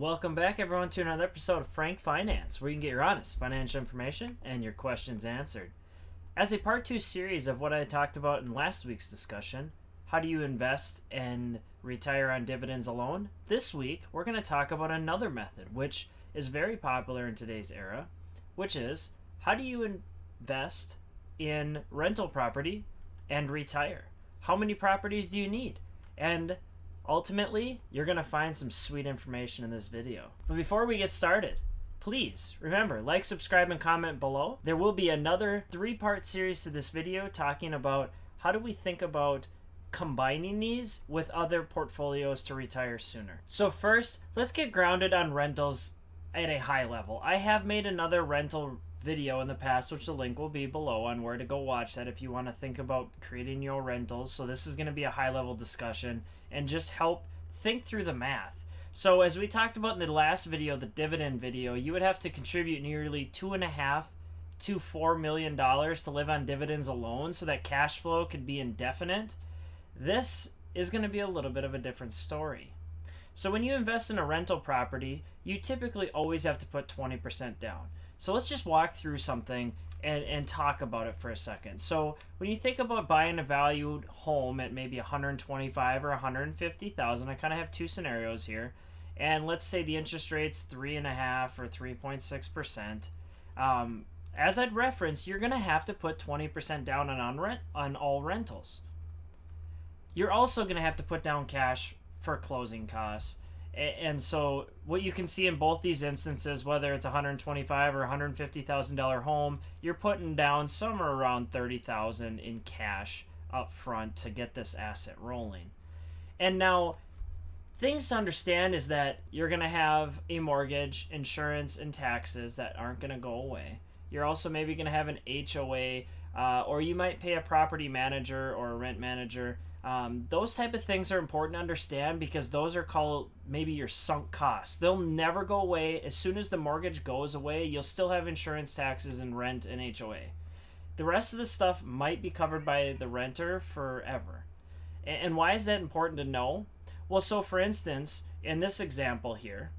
Welcome back, everyone, to another episode of Frank Finance, where you can get your honest financial information and your questions answered. As a part 2 series of what I talked about in last week's discussion, how do you invest and retire on dividends alone? This week, we're going to talk about another method, which is very popular in today's era, which is how do you invest in rental property and retire? How many properties do you need? And ultimately, you're going to find some sweet information in this video. But before we get started, please remember, like, subscribe, and comment below. There will be another 3-part series to this video talking about how do we think about combining these with other portfolios to retire sooner. So first, let's get grounded on rentals at a high level. I have made another rental video in the past, which the link will be below on where to go watch that if you want to think about creating your rentals. So this is going to be a high level discussion and just help think through the math. So as we talked about in the last video, the dividend video, you would have to contribute nearly $2.5 to $4 million to live on dividends alone so that cash flow could be indefinite. This is going to be a little bit of a different story. So when you invest in a rental property, you typically always have to put 20% down. So let's just walk through something and talk about it for a second. So when you think about buying a valued home at maybe $125,000 or $150,000, I kind of have two scenarios here. And let's say the interest rate's 3.5% or 3.6%. As I'd referenced, you're going to have to put 20% down on all rentals. You're also going to have to put down cash for closing costs. And so what you can see in both these instances, whether it's $125,000 or $150,000 home, you're putting down somewhere around $30,000 in cash up front to get this asset rolling. And now, things to understand is that you're going to have a mortgage, insurance, and taxes that aren't going to go away. You're also maybe going to have an HOA, or you might pay a property manager or a rent manager. Those type of things are important to understand because those are called maybe your sunk costs. They'll never go away. As soon as the mortgage goes away, you'll still have insurance, taxes, and rent and HOA. The rest of the stuff might be covered by the renter forever. And why is that important to know? Well, so for instance, in this example here,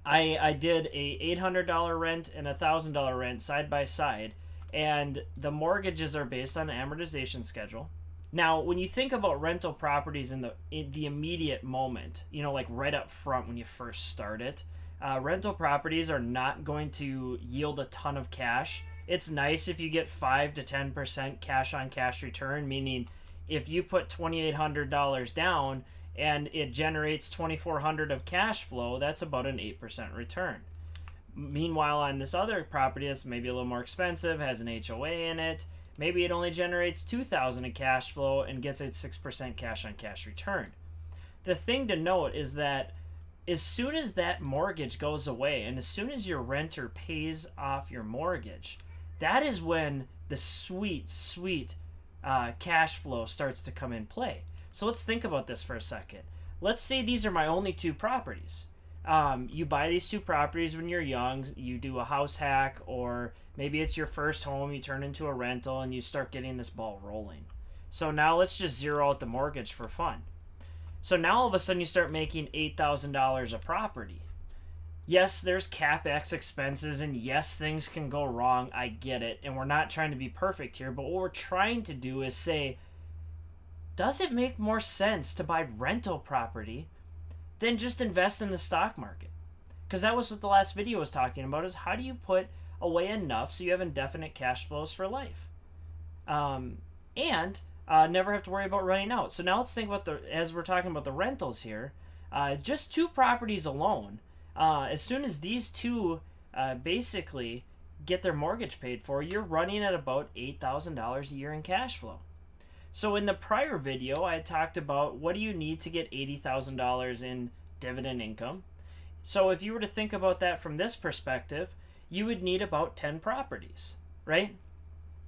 I did a $800 rent and a $1,000 rent side by side, and the mortgages are based on an amortization schedule. Now, when you think about rental properties in the immediate moment, like right up front when you first start it, rental properties are not going to yield a ton of cash. It's nice if you get 5 to 10% cash on cash return, meaning if you put $2,800 down and it generates $2,400 of cash flow, that's about an 8% return. Meanwhile, on this other property that's maybe a little more expensive, has an HOA in it, maybe it only generates $2,000 in cash flow and gets a 6% cash on cash return. The thing to note is that as soon as that mortgage goes away and as soon as your renter pays off your mortgage, that is when the sweet cash flow starts to come in play. So let's think about this for a second. Let's say these are my only 2 properties. You buy these 2 properties when you're young, you do a house hack, or maybe it's your first home, you turn into a rental, and you start getting this ball rolling. So now let's just zero out the mortgage for fun. So now all of a sudden you start making $8,000 a property. Yes, there's CapEx expenses, and yes, things can go wrong, I get it, and we're not trying to be perfect here, but what we're trying to do is say, does it make more sense to buy rental property than just invest in the stock market? Because that was what the last video was talking about, is how do you put away enough so you have indefinite cash flows for life, and never have to worry about running out. So now let's think about as we're talking about the rentals here, just 2 properties alone, as soon as these 2 basically get their mortgage paid for, you're running at about $8,000 a year in cash flow. So in the prior video, I talked about what do you need to get $80,000 in dividend income. So if you were to think about that from this perspective, you would need about 10 properties, right?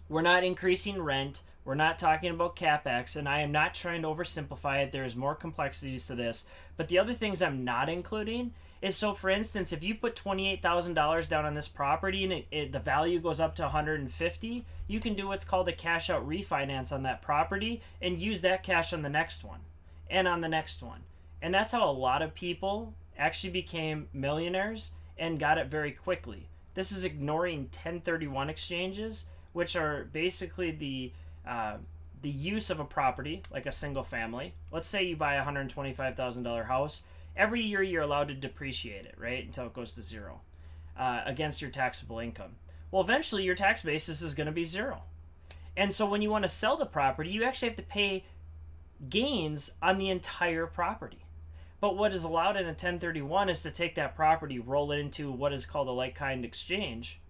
We're not increasing rent. We're not talking about CapEx, and I am not trying to oversimplify it. There's more complexities to this. But the other things I'm not including is, so for instance, if you put $28,000 down on this property and the value goes up to $150,000, you can do what's called a cash out refinance on that property and use that cash on the next one and on the next one. And that's how a lot of people actually became millionaires and got it very quickly. This is ignoring 1031 exchanges, which are basically the use of a property, like a single family. Let's say you buy a $125,000 house. Every year you're allowed to depreciate it, right, until it goes to zero against your taxable income. Well, eventually your tax basis is going to be zero. And so when you want to sell the property, you actually have to pay gains on the entire property. But what is allowed in a 1031 is to take that property, roll it into what is called a like-kind exchange,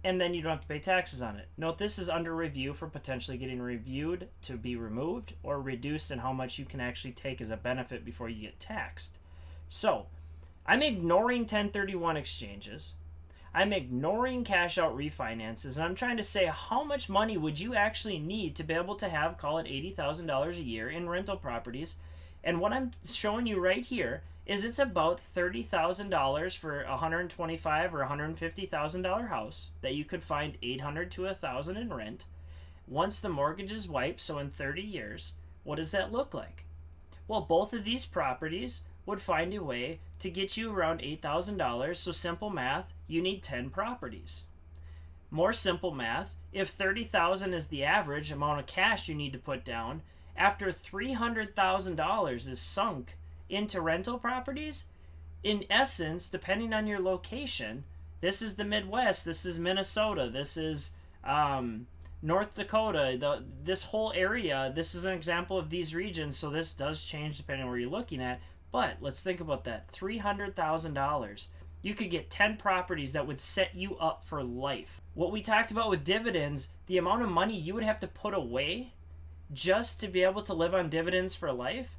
and then you don't have to pay taxes on it. Note this is under review for potentially getting reviewed to be removed or reduced in how much you can actually take as a benefit before you get taxed. So, I'm ignoring 1031 exchanges. I'm ignoring cash out refinances, and I'm trying to say how much money would you actually need to be able to have, call it $80,000 a year in rental properties. And what I'm showing you right here is it's about $30,000 for a $125,000 or $150,000 house that you could find $800 to $1,000 in rent. Once the mortgage is wiped, so in 30 years, what does that look like? Well, both of these properties would find a way to get you around $8,000. So simple math, you need 10 properties. More simple math, if $30,000 is the average amount of cash you need to put down, after $300,000 is sunk into rental properties, in essence, depending on your location, this is the Midwest, this is Minnesota, this is North Dakota, this whole area, this is an example of these regions, so this does change depending on where you're looking at. But let's think about that. $300,000. You could get 10 properties that would set you up for life. What we talked about with dividends, the amount of money you would have to put away just to be able to live on dividends for life,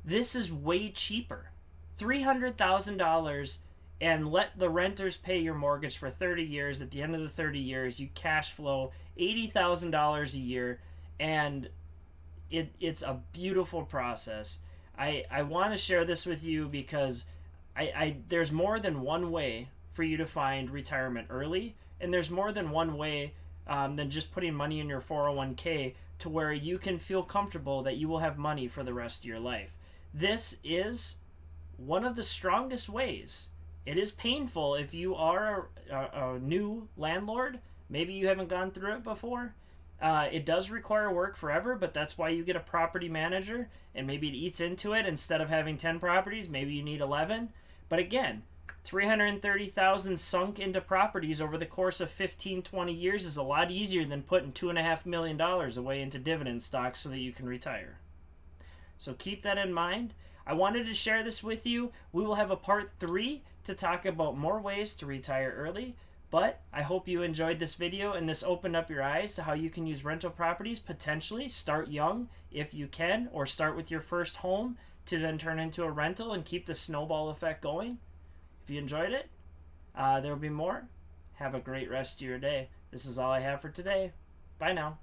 this is way cheaper. $300,000 and let the renters pay your mortgage for 30 years. At the end of the 30 years, you cash flow $80,000 a year, and it's a beautiful process. I want to share this with you because there's more than one way for you to find retirement early, and there's more than one way than just putting money in your 401k to where you can feel comfortable that you will have money for the rest of your life. This is one of the strongest ways. It is painful if you are a new landlord. Maybe you haven't gone through it before. It does require work forever, but that's why you get a property manager, and maybe it eats into it. Instead of having 10 properties, maybe you need 11. But again, $330,000 sunk into properties over the course of 15, 20 years is a lot easier than putting $2.5 million away into dividend stocks so that you can retire. So keep that in mind. I wanted to share this with you. We will have a part 3 to talk about more ways to retire early. But I hope you enjoyed this video and this opened up your eyes to how you can use rental properties. Potentially start young if you can, or start with your first home to then turn into a rental and keep the snowball effect going. If you enjoyed it, there will be more. Have a great rest of your day. This is all I have for today. Bye now.